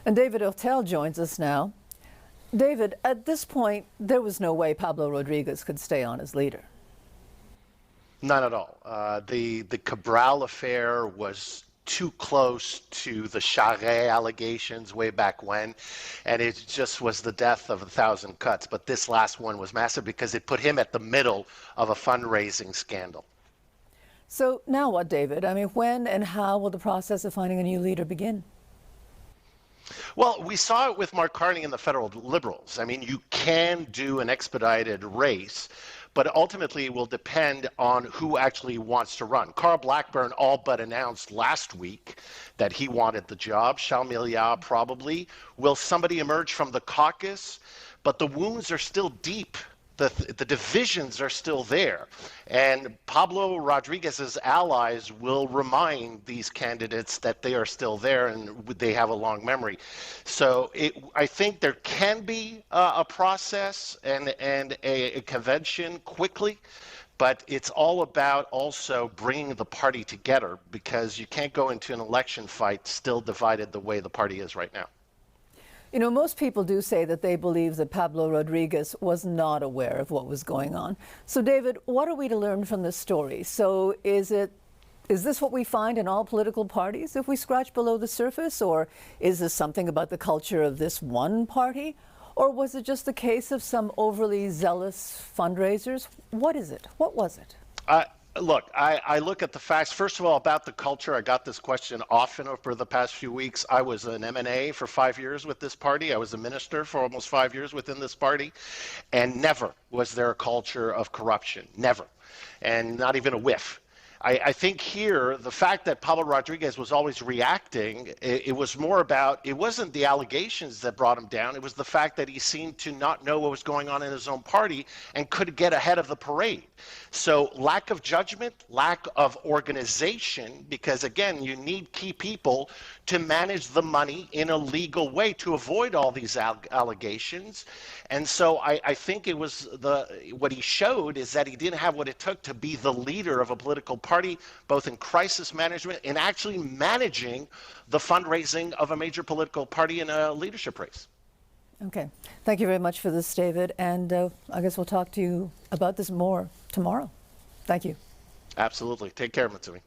And David Heurtel joins us now. David, at this point, there was no way Pablo Rodriguez could stay on as leader. None at all. The Cabral affair was too close to the Charest allegations way back when, and it just was the death of 1,000 cuts. But this last one was massive because it put him at the middle of a fundraising scandal. So now what, David? I mean, when and how will the process of finding a new leader begin? Well, we saw it with Mark Carney and the federal Liberals. I mean, you can do an expedited race, but ultimately it will depend on who actually wants to run. Carl Blackburn all but announced last week that he wanted the job. Charles Milliard probably. Will somebody emerge from the caucus? But the wounds are still deep. The divisions are still there. And Pablo Rodriguez's allies will remind these candidates that they are still there and they have a long memory. So I think there can be a process and a convention quickly, but it's all about also bringing the party together, because you can't go into an election fight still divided the way the party is right now. You know, most people do say that they believe that Pablo Rodriguez was not aware of what was going on. So, David, what are we to learn from this story? So is this what we find in all political parties if we scratch below the surface? Or is this something about the culture of this one party? Or was it just a case of some overly zealous fundraisers? What is it? What was it? Look, I look at the facts. First of all, about the culture, I got this question often over the past few weeks. I was an M&A for 5 years with this party. I was a minister for almost 5 years within this party. And never was there a culture of corruption. Never. And not even a whiff. I think here, the fact that Pablo Rodriguez was always reacting, it was more about, it wasn't the allegations that brought him down. It was the fact that he seemed to not know what was going on in his own party and couldn't get ahead of the parade. So lack of judgment, lack of organization, because again, you need key people to manage the money in a legal way to avoid all these allegations. And so I think it was what he showed is that he didn't have what it took to be the leader of a political party, both in crisis management and actually managing the fundraising of a major political party in a leadership race. Okay. Thank you very much for this, David. And I guess we'll talk to you about this more tomorrow. Thank you. Absolutely. Take care, Matsumi.